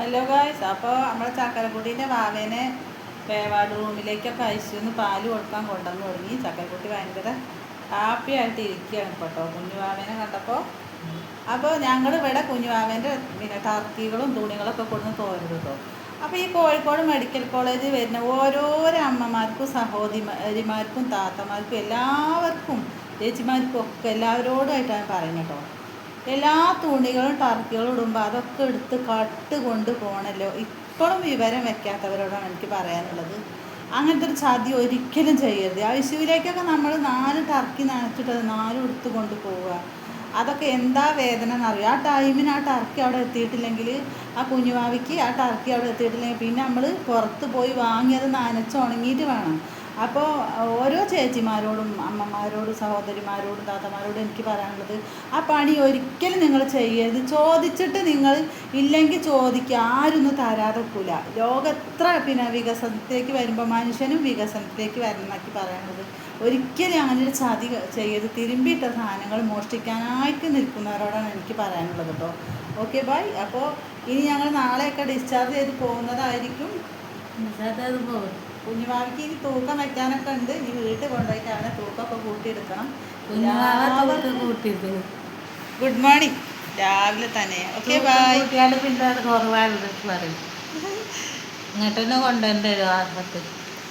Hello guys, അപ്പോൾ നമ്മുടെ ചക്കരക്കുട്ടീൻ്റെ വാവേനെ വേവാട് റൂമിലേക്കൊക്കെ അയച്ചു പാല് കൊടുക്കാൻ കൊണ്ടുവന്ന് തുടങ്ങി. ചക്കരക്കുട്ടി ഭയങ്കര ഹാപ്പി ആയിട്ട് ഇരിക്കുകയാണ് കേട്ടോ കുഞ്ഞുവാവേനെ കണ്ടപ്പോൾ. അപ്പോൾ ഞങ്ങൾ ഇവിടെ കുഞ്ഞുവാവേൻ്റെ പിന്നെ ടർക്കികളും തുണികളൊക്കെ കൊടുന്ന് തോരൻ കേട്ടോ. അപ്പോൾ ഈ കോഴിക്കോട് മെഡിക്കൽ കോളേജിൽ വരുന്ന ഓരോരോ അമ്മമാർക്കും സഹോദരിമാർക്കും താത്തമാർക്കും എല്ലാവർക്കും ചേച്ചിമാർക്കും ഒക്കെ എല്ലാവരോടുമായിട്ടാണ് പറയുന്നത് കേട്ടോ. എല്ലാ തുണികളും ടർക്കികളും ഇടുമ്പോൾ അതൊക്കെ എടുത്ത് കട്ട് കൊണ്ട് പോകണമല്ലോ. ഇപ്പോഴും വിവരം വെക്കാത്തവരോടാണ് എനിക്ക് പറയാനുള്ളത്. അങ്ങനത്തെ ഒരു ചതി ഒരിക്കലും ചെയ്യരുത്. ഐസിയുവിലേക്കൊക്കെ നമ്മൾ 4 ടർക്കി നനച്ചിട്ട് 4 എടുത്ത് കൊണ്ട് പോവുക. അതൊക്കെ എന്താ വേദന എന്നറിയാം. ആ ടൈമിന് ആ ടർക്കി അവിടെ എത്തിയിട്ടില്ലെങ്കിൽ, ആ കുഞ്ഞുവാവിക്ക് ആ ടർക്കി അവിടെ എത്തിയിട്ടില്ലെങ്കിൽ പിന്നെ നമ്മൾ പുറത്ത് പോയി വാങ്ങിയത് നനച്ച് ഉണങ്ങിയിട്ട് വേണം. അപ്പോൾ ഓരോ ചേച്ചിമാരോടും അമ്മമാരോടും സഹോദരിമാരോടും താത്തമാരോടും എനിക്ക് പറയാനുള്ളത്, ആ പണി ഒരിക്കലും നിങ്ങൾ ചെയ്യരുത്. ചോദിച്ചിട്ട് നിങ്ങൾ ഇല്ലെങ്കിൽ ചോദിക്കുക, ആരൊന്നും തരാതെ പോല. ലോകം എത്ര പിന്നെ വികസനത്തിലേക്ക് വരുമ്പോൾ മനുഷ്യനും വികസനത്തിലേക്ക് വരണം എന്നൊക്കെ പറയാനുള്ളത്. ഒരിക്കലും അങ്ങനെ ഒരു ചതി ചെയ്യരുത്. തിരുമ്പിയിട്ട സാധനങ്ങൾ മോഷ്ടിക്കാനായിട്ട് നിൽക്കുന്നവരോടാണ് എനിക്ക് പറയാനുള്ളത് കേട്ടോ. Okay bye. അപ്പോൾ ഇനി ഞങ്ങൾ നാളെയൊക്കെ ഡിസ്ചാർജ് ചെയ്ത് പോകുന്നതായിരിക്കും. കുഞ്ഞുമാവിക്ക് ഇനി തൂക്കം വയ്ക്കാനൊക്കെ ഉണ്ട്. ഇനി വീട്ടിൽ കൊണ്ടുപോയിട്ട് അവനെ തൂക്കമൊക്കെ കൂട്ടിയെടുക്കണം. Good morning. രാവിലെ തന്നെ. Okay bye. പിന്നെ കുറവാണ് പറയും. ഇങ്ങോട്ട് തന്നെ കൊണ്ടുവരേണ്ടി വരും.